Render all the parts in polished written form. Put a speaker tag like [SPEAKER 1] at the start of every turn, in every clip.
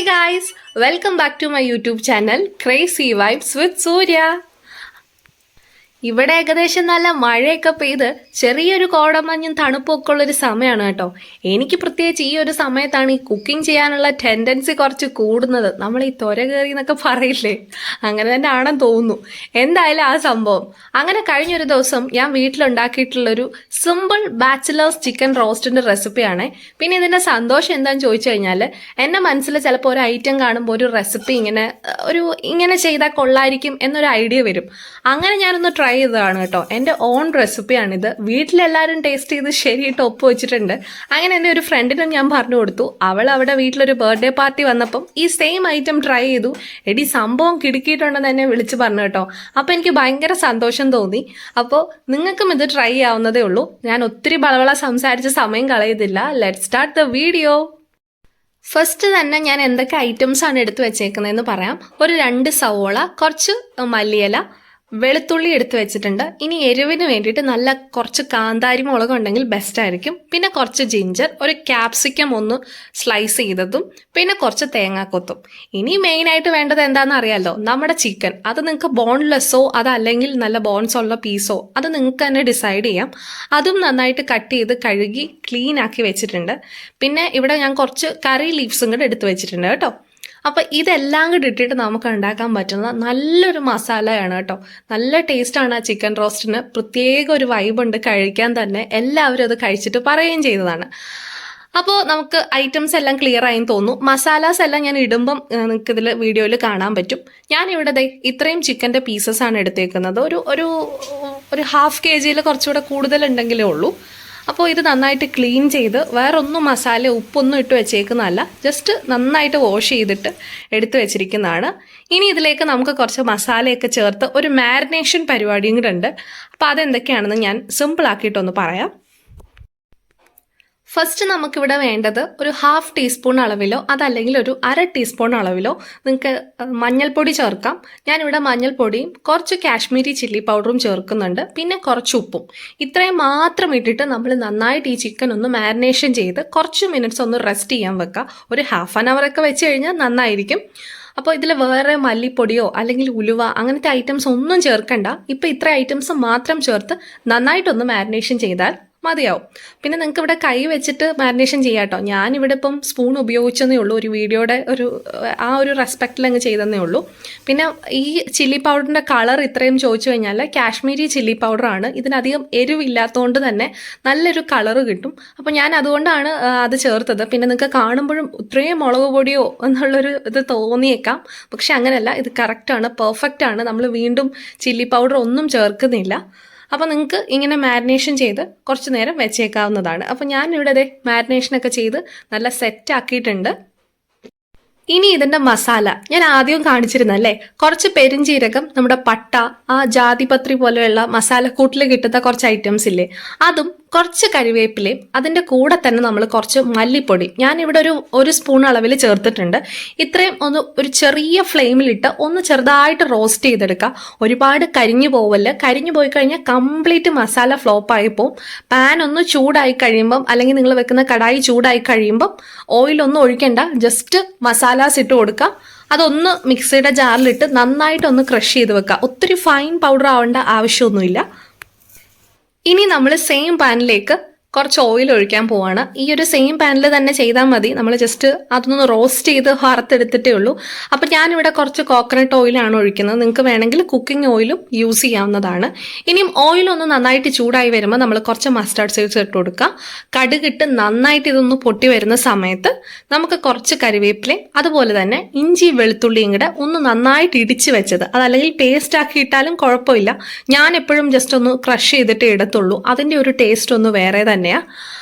[SPEAKER 1] guys, welcome back to my YouTube channel Crazy Vibes with Surya. ഇവിടെ ഏകദേശം നല്ല മഴയൊക്കെ പെയ്ത് ചെറിയൊരു കോടമഞ്ഞും തണുപ്പൊക്കെ ഉള്ളൊരു സമയമാണ് കേട്ടോ. എനിക്ക് പ്രത്യേകിച്ച് ഈ ഒരു സമയത്താണ് ഈ കുക്കിംഗ് ചെയ്യാനുള്ള ടെൻഡൻസി കുറച്ച് കൂടുന്നത്. നമ്മൾ ഈ ത്വര കയറി എന്നൊക്കെ പറയില്ലേ, അങ്ങനെ തന്നെ ആണെന്ന് തോന്നുന്നു. എന്തായാലും ആ സംഭവം അങ്ങനെ കഴിഞ്ഞൊരു ദിവസം ഞാൻ വീട്ടിലുണ്ടാക്കിയിട്ടുള്ളൊരു സിമ്പിൾ ബാച്ചിലേഴ്സ് ചിക്കൻ റോസ്റ്റിൻ്റെ റെസിപ്പിയാണ്. പിന്നെ ഇതിൻ്റെ സന്തോഷം എന്താണെന്ന് ചോദിച്ചു കഴിഞ്ഞാൽ, എൻ്റെ മനസ്സിൽ ചിലപ്പോൾ ഒരു ഐറ്റം കാണുമ്പോൾ ഒരു റെസിപ്പി ഇങ്ങനെ ചെയ്താൽ കൊള്ളായിരിക്കും എന്നൊരു ഐഡിയ വരും. അങ്ങനെ ഞാനൊന്ന് ട്രൈ ചെയ്തതാണ് കേട്ടോ. എൻ്റെ ഓൺ റെസിപ്പിയാണിത്. വീട്ടിലെല്ലാവരും ടേസ്റ്റ് ചെയ്ത് ശരിയിട്ട് ഒപ്പ് വെച്ചിട്ടുണ്ട്. അങ്ങനെ എൻ്റെ ഒരു ഫ്രണ്ടിനും ഞാൻ പറഞ്ഞു കൊടുത്തു. അവൾ അവിടെ വീട്ടിലൊരു ബർത്ത്ഡേ പാർട്ടി വന്നപ്പം ഈ സെയിം ഐറ്റം ട്രൈ ചെയ്തു. എടി സംഭവം കിടുക്കിയിട്ടുണ്ടെന്ന് എന്നെ വിളിച്ച് പറഞ്ഞു കേട്ടോ. അപ്പോൾ എനിക്ക് ഭയങ്കര സന്തോഷം തോന്നി. അപ്പോൾ നിങ്ങൾക്കും ഇത് ട്രൈ ചെയ്യാവുന്നതേ ഉള്ളൂ. ഞാൻ ഒത്തിരി ബളബള സംസാരിച്ച് സമയം കളയുന്നില്ല. Let start the video. First തന്നെ ഞാൻ എന്തൊക്കെ ഐറ്റംസ് ആണ് എടുത്തു വെച്ചേക്കുന്നതെന്ന് പറയാം. ഒരു 2 സവോള, കുറച്ച് മല്ലിയില, വെളുത്തുള്ളി എടുത്ത് വെച്ചിട്ടുണ്ട്. ഇനി എരിവിന് വേണ്ടിയിട്ട് നല്ല കുറച്ച് കാന്താരി മുളക് ഉണ്ടെങ്കിൽ ബെസ്റ്റ് ആയിരിക്കും. പിന്നെ കുറച്ച് ജിഞ്ചർ, ഒരു ക്യാപ്സിക്കം ഒന്ന് സ്ലൈസ് ചെയ്തതും, പിന്നെ കുറച്ച് തേങ്ങാക്കൊത്തും. ഇനി മെയിനായിട്ട് വേണ്ടത് എന്താണെന്ന് അറിയാമല്ലോ, നമ്മുടെ ചിക്കൻ. അത് നിങ്ങൾക്ക് ബോൺലെസ്സോ അതല്ലെങ്കിൽ നല്ല ബോൺസ് ഉള്ള പീസോ അത് നിങ്ങൾക്ക് തന്നെ ഡിസൈഡ് ചെയ്യാം. അതും നന്നായിട്ട് കട്ട് ചെയ്ത് കഴുകി ക്ലീൻ ആക്കി വെച്ചിട്ടുണ്ട്. പിന്നെ ഇവിടെ ഞാൻ കുറച്ച് കറി ലീവ്സും കൂടെ എടുത്ത് വെച്ചിട്ടുണ്ട് കേട്ടോ. അപ്പോൾ ഇതെല്ലാം കൂടി ഇട്ടിട്ട് നമുക്ക് ഉണ്ടാക്കാൻ പറ്റുന്ന നല്ലൊരു മസാലയാണ് കേട്ടോ. നല്ല ടേസ്റ്റാണ് ആ ചിക്കൻ റോസ്റ്റിന്. പ്രത്യേക ഒരു വൈബുണ്ട് കഴിക്കാൻ തന്നെ. എല്ലാവരും അത് കഴിച്ചിട്ട് പറയുകയും ചെയ്തതാണ്. അപ്പോൾ നമുക്ക് ഐറ്റംസ് എല്ലാം ക്ലിയർ ആയെന്ന് തോന്നുന്നു. മസാലാസ് എല്ലാം ഞാൻ ഇടുമ്പം നിങ്ങൾക്ക് ഇതിൽ വീഡിയോയിൽ കാണാൻ പറ്റും. ഞാനിവിടെ ഇത്രയും ചിക്കൻ്റെ പീസസ് ആണ് എടുത്തേക്കുന്നത്. ഒരു 1/2 kg കുറച്ചുകൂടെ കൂടുതലുണ്ടെങ്കിലേ ഉള്ളൂ. അപ്പോൾ ഇത് നന്നായിട്ട് ക്ലീൻ ചെയ്ത് വേറൊന്നും മസാല ഉപ്പൊന്നും ഇട്ട് വെച്ചേക്കുന്നതല്ല, ജസ്റ്റ് നന്നായിട്ട് വാഷ് ചെയ്തിട്ട് എടുത്ത് വെച്ചിരിക്കുന്നതാണ്. ഇനി ഇതിലേക്ക് നമുക്ക് കുറച്ച് മസാലയൊക്കെ ചേർത്ത് ഒരു മാരിനേഷൻ പരിപാടിയും കൂടെ ഉണ്ട്. അപ്പോൾ അതെന്തൊക്കെയാണെന്ന് ഞാൻ സിമ്പിളാക്കിയിട്ടൊന്ന് പറയാം. ഫസ്റ്റ് നമുക്കിവിടെ വേണ്ടത് ഒരു 1/2 ടീസ്പൂൺ അളവിലോ അതല്ലെങ്കിൽ ഒരു 1/2 ടീസ്പൂൺ അളവിലോ നിങ്ങൾക്ക് മഞ്ഞൾപ്പൊടി ചേർക്കാം. ഞാനിവിടെ മഞ്ഞൾപ്പൊടിയും കുറച്ച് കാശ്മീരി ചില്ലി പൗഡറും ചേർക്കുന്നുണ്ട്. പിന്നെ കുറച്ച് ഉപ്പും. ഇത്രയും മാത്രം ഇട്ടിട്ട് നമ്മൾ നന്നായിട്ട് ഈ ചിക്കൻ ഒന്ന് മാരിനേഷൻ ചെയ്ത് കുറച്ച് മിനിറ്റ്സ് ഒന്ന് റെസ്റ്റ് ചെയ്യാൻ വെക്കുക. ഒരു 1/2 hour ഒക്കെ വെച്ച് കഴിഞ്ഞാൽ നന്നായിരിക്കും. അപ്പോൾ ഇതിൽ വേറെ മല്ലിപ്പൊടിയോ അല്ലെങ്കിൽ ഉലുവ അങ്ങനത്തെ ഐറ്റംസ് ഒന്നും ചേർക്കണ്ട. ഇപ്പോൾ ഇത്ര ഐറ്റംസ് മാത്രം ചേർത്ത് നന്നായിട്ടൊന്ന് മാരിനേഷൻ ചെയ്താൽ മതിയാവും. പിന്നെ നിങ്ങൾക്ക് ഇവിടെ കൈ വെച്ചിട്ട് മാരിനേഷൻ ചെയ്യാം കേട്ടോ. ഞാനിവിടെ ഇപ്പം സ്പൂൺ ഉപയോഗിച്ചതേ ഉള്ളൂ. ഒരു വീഡിയോയുടെ ഒരു റെസ്പെക്റ്റിൽ അങ്ങ് ചെയ്തതേ ഉള്ളൂ. പിന്നെ ഈ ചില്ലി പൗഡറിൻ്റെ കളർ ഇത്രയും ചോദിച്ചു കഴിഞ്ഞാൽ കാശ്മീരി ചില്ലി പൗഡറാണ്. ഇതിനധികം എരിവില്ലാത്തതുകൊണ്ട് തന്നെ നല്ലൊരു കളറ് കിട്ടും. അപ്പോൾ ഞാൻ അതുകൊണ്ടാണ് അത് ചേർത്തത്. പിന്നെ നിങ്ങൾക്ക് കാണുമ്പോഴും ഇത്രയും മുളക് പൊടിയോ എന്നുള്ളൊരു ഇത് തോന്നിയേക്കാം. പക്ഷെ അങ്ങനെയല്ല, ഇത് കറക്റ്റാണ്, പെർഫെക്റ്റാണ്. നമ്മൾ വീണ്ടും ചില്ലി പൗഡർ ഒന്നും ചേർക്കുന്നില്ല. അപ്പോൾ നിങ്ങൾക്ക് ഇങ്ങനെ മാരിനേഷൻ ചെയ്ത് കുറച്ച് നേരം വെച്ചേക്കാവുന്നതാണ്. അപ്പോൾ ഞാനിവിടെ മാരിനേഷനൊക്കെ ചെയ്ത് നല്ല സെറ്റ് ആക്കിയിട്ടുണ്ട്. ഇനി ഇതിൻ്റെ മസാല ഞാൻ ആദ്യം കാണിച്ചിരുന്നല്ലേ, കുറച്ച് പെരിഞ്ചീരകം, നമ്മുടെ പട്ട, ആ ജാതിപത്രി പോലെയുള്ള മസാലക്കൂട്ടിൽ കിട്ടുന്ന കുറച്ച് ഐറ്റംസ് ഇല്ലേ, അതും കുറച്ച് കരിവേപ്പിലയും അതിൻ്റെ കൂടെ തന്നെ നമ്മൾ കുറച്ച് മല്ലിപ്പൊടി ഞാനിവിടെ ഒരു സ്പൂൺ അളവിൽ ചേർത്തിട്ടുണ്ട്. ഇത്രയും ഒരു ചെറിയ ഫ്ലെയിമിലിട്ട് ഒന്ന് ചെറുതായിട്ട് റോസ്റ്റ് ചെയ്തെടുക്കുക. ഒരുപാട് കരിഞ്ഞു പോവല്ല. കരിഞ്ഞു പോയി കഴിഞ്ഞാൽ കംപ്ലീറ്റ് മസാല ഫ്ലോപ്പായി പോവും. പാൻ ഒന്ന് ചൂടായി കഴിയുമ്പം അല്ലെങ്കിൽ നിങ്ങൾ വെക്കുന്ന കടായി ചൂടായി കഴിയുമ്പം ഓയിലൊന്നും ഒഴിക്കണ്ട, ജസ്റ്റ് മസാലാസ് ഇട്ട് കൊടുക്കുക. അതൊന്ന് മിക്സിയുടെ ജാറിലിട്ട് നന്നായിട്ടൊന്ന് ക്രഷ് ചെയ്ത് വെക്കുക. ഒത്തിരി ഫൈൻ പൗഡർ ആവേണ്ട ആവശ്യമൊന്നുമില്ല. ഇനി നമ്മൾ സെയിം പാനിലേക്ക് കുറച്ച് ഓയിൽ ഒഴിക്കാൻ പോവാണ്. ഈ ഒരു സെയിം പാനിൽ തന്നെ ചെയ്താൽ മതി. നമ്മൾ ജസ്റ്റ് അതൊന്ന് റോസ്റ്റ് ചെയ്ത് വറുത്തെടുത്തിട്ടേ ഉള്ളൂ. അപ്പോൾ ഞാനിവിടെ കുറച്ച് കോക്കനട്ട് ഓയിലാണ് ഒഴിക്കുന്നത്. നിങ്ങൾക്ക് വേണമെങ്കിൽ കുക്കിംഗ് ഓയിലും യൂസ് ചെയ്യാവുന്നതാണ്. ഇനിയും ഓയിലൊന്ന് നന്നായിട്ട് ചൂടായി വരുമ്പോൾ നമ്മൾ കുറച്ച് മസ്റ്റാർഡ് സീഡ്സ് ഇട്ട് കൊടുക്കുക. കടുകിട്ട് നന്നായിട്ട് ഇതൊന്ന് പൊട്ടി വരുന്ന സമയത്ത് നമുക്ക് കുറച്ച് കരിവേപ്പിലയും അതുപോലെ തന്നെ ഇഞ്ചി വെളുത്തുള്ളിയും കൂടെ ഒന്ന് നന്നായിട്ട് ഇടിച്ച് വെച്ചത്, അതല്ലെങ്കിൽ പേസ്റ്റ് ആക്കി ഇട്ടാലും കുഴപ്പമില്ല. ഞാൻ എപ്പോഴും ജസ്റ്റ് ഒന്ന് ക്രഷ് ചെയ്തിട്ടേ ഇടത്തുള്ളൂ. അതിൻ്റെ ഒരു ടേസ്റ്റ് ഒന്ന് വേറെ തന്നെയാണ്.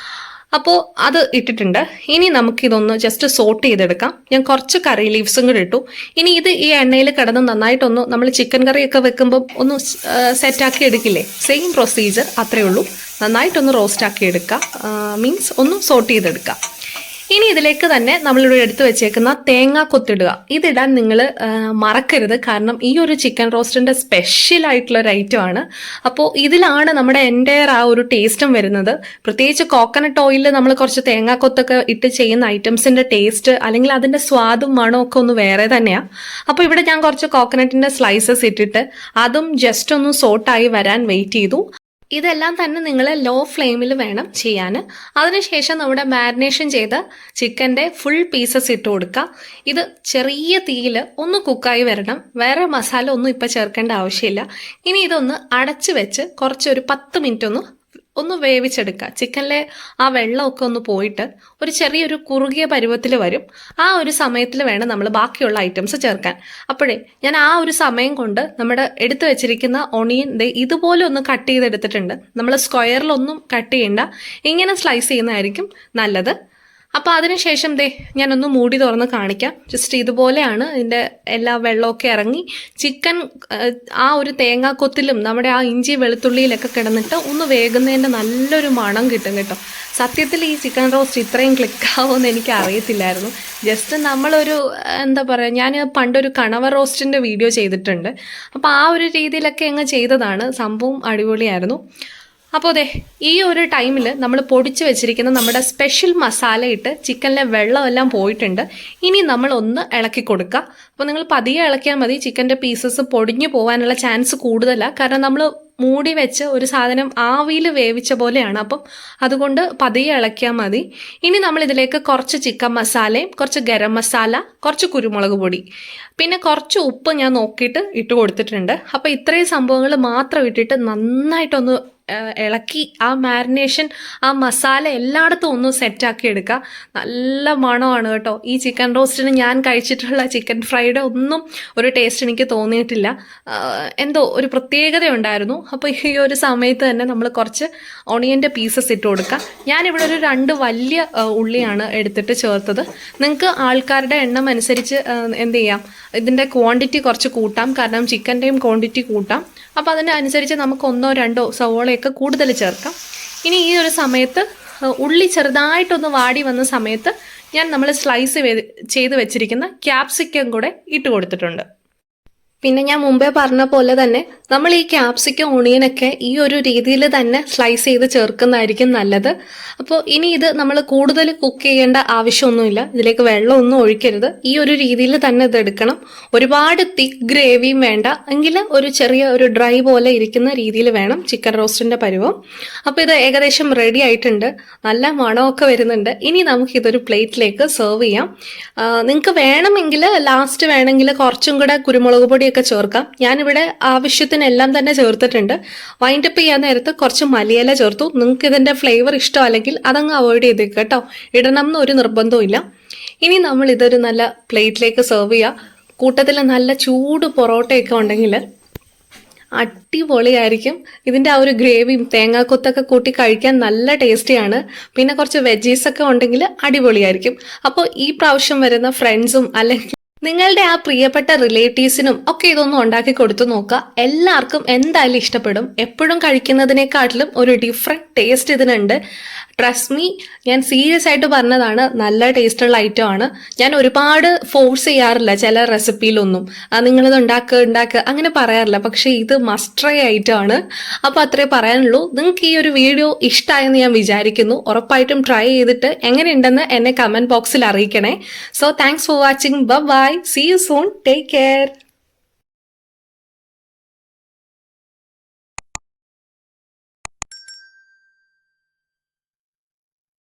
[SPEAKER 1] അപ്പോൾ അത് ഇട്ടിട്ടുണ്ട്. ഇനി നമുക്കിതൊന്ന് ജസ്റ്റ് സോട്ട് ചെയ്തെടുക്കാം. ഞാൻ കുറച്ച് കറി ലീവ്സും കൂടെ ഇട്ടു. ഇനി ഇത് ഈ എണ്ണയിൽ കിടന്ന് നന്നായിട്ടൊന്ന് നമ്മൾ ചിക്കൻ കറിയൊക്കെ വെക്കുമ്പോൾ ഒന്ന് സെറ്റാക്കി എടുക്കില്ലേ, സെയിം പ്രൊസീജിയർ അത്രയേ ഉള്ളൂ. നന്നായിട്ടൊന്ന് റോസ്റ്റ് ആക്കി എടുക്കുക, മീൻസ് ഒന്ന് സോട്ട് ചെയ്തെടുക്കുക. ഇനി ഇതിലേക്ക് തന്നെ നമ്മളിവിടെ എടുത്തു വെച്ചേക്കുന്ന തേങ്ങ കൊത്തിടുക. ഇതിടാൻ നിങ്ങൾ മറക്കരുത്, കാരണം ഈ ഒരു ചിക്കൻ റോസ്റ്റിന്റെ സ്പെഷ്യൽ ആയിട്ടുള്ള ഒരു ഐറ്റം ആണ്. അപ്പോൾ ഇതിലാണ് നമ്മുടെ എൻ്റയർ ആ ഒരു ടേസ്റ്റും വരുന്നത്. പ്രത്യേകിച്ച് കോക്കനട്ട് ഓയിലിൽ നമ്മൾ കുറച്ച് തേങ്ങാക്കൊത്തൊക്കെ ഇട്ട് ചെയ്യുന്ന ഐറ്റംസിന്റെ ടേസ്റ്റ് അല്ലെങ്കിൽ അതിന്റെ സ്വാദും മണവും ഒക്കെ ഒന്ന് വേറെ തന്നെയാണ്. അപ്പോൾ ഇവിടെ ഞാൻ കുറച്ച് കോക്കനട്ടിന്റെ സ്ലൈസസ് ഇട്ടിട്ട് അതും ജസ്റ്റ് ഒന്ന് സോട്ടായി വരാൻ വെയിറ്റ് ചെയ്തു. ഇതെല്ലാം തന്നെ നിങ്ങൾ ലോ ഫ്ലെയിമിൽ വേണം ചെയ്യാൻ. അതിനുശേഷം നമ്മുടെ മാരിനേഷൻ ചെയ്ത ചിക്കൻ്റെ ഫുൾ പീസസ് ഇട്ട് കൊടുക്കുക. ഇത് ചെറിയ തീയിൽ ഒന്ന് കുക്കായി വരണം. വേറെ മസാല ഒന്നും ഇപ്പം ചേർക്കേണ്ട ആവശ്യമില്ല. ഇനി ഇതൊന്ന് അടച്ചു വെച്ച് കുറച്ചൊരു 10 മിനിറ്റ് ഒന്ന് വേവിച്ചെടുക്കുക. ചിക്കനിലെ ആ വെള്ളമൊക്കെ ഒന്ന് പോയിട്ട് ഒരു ചെറിയൊരു കുറുകിയ പരുവത്തിൽ വരും. ആ ഒരു സമയത്തിൽ വേണം നമ്മൾ ബാക്കിയുള്ള ഐറ്റംസ് ചേർക്കാൻ. അപ്പോഴേ ഞാൻ ആ ഒരു സമയം കൊണ്ട് നമ്മുടെ എടുത്തു വെച്ചിരിക്കുന്ന ഒണിയൻ ഇതുപോലെ ഒന്ന് കട്ട് ചെയ്തെടുത്തിട്ടുണ്ട്. നമ്മൾ സ്ക്വയറിലൊന്നും കട്ട് ചെയ്യണ്ട, ഇങ്ങനെ സ്ലൈസ് ചെയ്യുന്നതായിരിക്കും നല്ലത്. അപ്പോൾ അതിനുശേഷം ഞാനൊന്ന് മൂടി തുറന്ന് കാണിക്കാം. ജസ്റ്റ് ഇതുപോലെയാണ് ഇതിൻ്റെ എല്ലാ വെള്ളമൊക്കെ ഇറങ്ങി ചിക്കൻ ആ ഒരു തേങ്ങാക്കൊത്തിലും നമ്മുടെ ആ ഇഞ്ചി വെളുത്തുള്ളിയിലൊക്കെ കിടന്നിട്ട് ഒന്ന് വേകുന്നതിൻ്റെ നല്ലൊരു മണം കിട്ടും കേട്ടോ. സത്യത്തിൽ ഈ ചിക്കൻ റോസ്റ്റ് ഇത്രയും ക്ലിക്കാവുമെന്ന് എനിക്ക് അറിയത്തില്ലായിരുന്നു. ജസ്റ്റ് നമ്മളൊരു എന്താ പറയുക, ഞാൻ പണ്ടൊരു കണവ റോസ്റ്റിൻ്റെ വീഡിയോ ചെയ്തിട്ടുണ്ട്. അപ്പോൾ ആ ഒരു രീതിയിലൊക്കെ അങ്ങ് ചെയ്തതാണ്. സംഭവം അടിപൊളിയായിരുന്നു. അപ്പോൾ ഈ ഒരു ടൈമിൽ നമ്മൾ പൊടിച്ച് വെച്ചിരിക്കുന്ന നമ്മുടെ സ്പെഷ്യൽ മസാല ഇട്ട് ചിക്കനിലെ വെള്ളമെല്ലാം പോയിട്ടുണ്ട്. ഇനി നമ്മൾ ഒന്ന് ഇളക്കി കൊടുക്കുക. അപ്പോൾ നിങ്ങൾ പതിയെ ഇളക്കിയാൽ മതി. ചിക്കൻ്റെ പീസസ് പൊടിഞ്ഞു പോകാനുള്ള ചാൻസ് കൂടുതലാണ്, കാരണം നമ്മൾ മൂടി വെച്ച് ഒരു സാധനം ആവിയിൽ വേവിച്ച പോലെയാണ്. അപ്പം അതുകൊണ്ട് പതിയെ ഇളക്കിയാൽ മതി. ഇനി നമ്മൾ ഇതിലേക്ക് കുറച്ച് ചിക്കൻ മസാലയും കുറച്ച് ഗരം മസാല, കുറച്ച് കുരുമുളക് പൊടി, പിന്നെ കുറച്ച് ഉപ്പ് ഞാൻ നോക്കിയിട്ട് ഇട്ട് കൊടുത്തിട്ടുണ്ട്. അപ്പോൾ ഇത്രയും സംഭവങ്ങൾ മാത്രം ഇട്ടിട്ട് നന്നായിട്ടൊന്ന് ഇളക്കി ആ മാരിനേഷൻ ആ മസാല എല്ലായിടത്തും ഒന്ന് സെറ്റാക്കി എടുക്കുക. നല്ല മണമാണ് കേട്ടോ. ഈ ചിക്കൻ റോസ്റ്റിന് ഞാൻ കഴിച്ചിട്ടുള്ള ചിക്കൻ ഫ്രൈഡ് ഒന്നും ഒരു ടേസ്റ്റ് എനിക്ക് തോന്നിയിട്ടില്ല. എന്തോ ഒരു പ്രത്യേകത ഉണ്ടായിരുന്നു. അപ്പോൾ ഈ ഒരു സമയത്ത് തന്നെ നമ്മൾ കുറച്ച് ഓണിയൻ്റെ പീസസ് ഇട്ട് കൊടുക്കുക. ഞാനിവിടെ ഒരു 2 വലിയ ഉള്ളിയാണ് എടുത്തിട്ട് ചേർത്തത്. നിങ്ങൾക്ക് ആൾക്കാരുടെ എണ്ണം അനുസരിച്ച് എന്ത് ചെയ്യാം, ഇതിൻ്റെ ക്വാണ്ടിറ്റി കുറച്ച് കൂട്ടാം, കാരണം ചിക്കൻ്റെയും ക്വാണ്ടിറ്റി കൂട്ടാം. അപ്പോൾ അതിനനുസരിച്ച് നമുക്ക് 1 or 2 സവോളയൊക്കെ കൂടുതൽ ചേർക്കാം. ഇനി ഈ ഒരു സമയത്ത് ഉള്ളി ചെറുതായിട്ടൊന്ന് വാടി വന്ന സമയത്ത് നമ്മൾ സ്ലൈസ് ചെയ്ത് വെച്ചിരിക്കുന്ന ക്യാപ്സിക്കം കൂടെ ഇട്ട് കൊടുത്തിട്ടുണ്ട്. പിന്നെ ഞാൻ മുമ്പേ പറഞ്ഞ പോലെ തന്നെ നമ്മൾ ഈ ക്യാപ്സിക്കം ഓണിയനൊക്കെ ഈ ഒരു രീതിയിൽ തന്നെ സ്ലൈസ് ചെയ്ത് ചേർക്കുന്നതായിരിക്കും നല്ലത്. അപ്പോൾ ഇനി ഇത് നമ്മൾ കൂടുതൽ കുക്ക് ചെയ്യേണ്ട ആവശ്യമൊന്നുമില്ല. ഇതിലേക്ക് വെള്ളമൊന്നും ഒഴിക്കരുത്. ഈ ഒരു രീതിയിൽ തന്നെ ഇത് എടുക്കണം. ഒരുപാട് തിക്ക് ഗ്രേവിയും വേണ്ട, എങ്കിൽ ഒരു ചെറിയ ഒരു ഡ്രൈ പോലെ ഇരിക്കുന്ന രീതിയിൽ വേണം ചിക്കൻ റോസ്റ്റിൻ്റെ പരുവം. അപ്പോൾ ഇത് ഏകദേശം റെഡി ആയിട്ടുണ്ട്. നല്ല മണമൊക്കെ വരുന്നുണ്ട്. ഇനി നമുക്കിതൊരു പ്ലേറ്റിലേക്ക് സെർവ് ചെയ്യാം. നിങ്ങൾക്ക് വേണമെങ്കിൽ ലാസ്റ്റ് വേണമെങ്കിൽ കുറച്ചും കൂടെ കുരുമുളക് പൊടിയൊക്കെ ചേർക്കാം. ഞാനിവിടെ ആവശ്യത്തിനെല്ലാം തന്നെ ചേർത്തിട്ടുണ്ട്. വൈൻഡപ്പ് ചെയ്യാൻ നേരത്ത് കുറച്ച് മല്ലിയില ചേർത്തു. നിങ്ങൾക്ക് ഇതിൻ്റെ ഫ്ലേവർ ഇഷ്ടമല്ലെങ്കിൽ അതങ്ങ് അവോയ്ഡ് ചെയ്തേക്കുക കേട്ടോ. ഇടണം എന്ന് ഒരു നിർബന്ധവും ഇല്ല. ഇനി നമ്മൾ ഇതൊരു നല്ല പ്ലേറ്റിലേക്ക് സെർവ് ചെയ്യുക. കൂട്ടത്തിൽ നല്ല ചൂട് പൊറോട്ടയൊക്കെ ഉണ്ടെങ്കിൽ അടിപൊളിയായിരിക്കും. ഇതിൻ്റെ ആ ഒരു ഗ്രേവിയും തേങ്ങാക്കൊത്തൊക്കെ കൂട്ടി കഴിക്കാൻ നല്ല ടേസ്റ്റിയാണ്. പിന്നെ കുറച്ച് വെജീസൊക്കെ ഉണ്ടെങ്കിൽ അടിപൊളിയായിരിക്കും. അപ്പോൾ ഈ പ്രാവശ്യം വരുന്ന ഫ്രണ്ട്സും അല്ലെങ്കിൽ നിങ്ങളുടെ ആ പ്രിയപ്പെട്ട റിലേറ്റീവ്സിനും ഒക്കെ ഇതൊന്നും ഉണ്ടാക്കി കൊടുത്തു നോക്കുക. എല്ലാവർക്കും എന്തായാലും ഇഷ്ടപ്പെടും. എപ്പോഴും കഴിക്കുന്നതിനെക്കാട്ടിലും ഒരു ഡിഫറെൻറ്റ് ടേസ്റ്റ് ഇതിനുണ്ട്. ട്രസ്റ്റ് മീ, ഞാൻ സീരിയസ് ആയിട്ട് പറഞ്ഞതാണ്. നല്ല ടേസ്റ്റുള്ള ഐറ്റം ആണ്. ഞാൻ ഒരുപാട് ഫോഴ്സ് ചെയ്യാറില്ല ചില റെസിപ്പിയിലൊന്നും. നിങ്ങളിത് ഉണ്ടാക്കുക അങ്ങനെ പറയാറില്ല. പക്ഷേ ഇത് മസ്റ്റ് ട്രൈ ഐറ്റം ആണ്. അപ്പോൾ അത്രേ പറയാനുള്ളൂ. നിങ്ങൾക്ക് ഈ ഒരു വീഡിയോ ഇഷ്ടമായെന്ന് ഞാൻ വിചാരിക്കുന്നു. ഉറപ്പായിട്ടും ട്രൈ ചെയ്തിട്ട് എങ്ങനെയുണ്ടെന്ന് എന്നെ കമൻറ്റ് ബോക്സിൽ അറിയിക്കണേ. So thanks for watching. Bye. See you soon. Take care.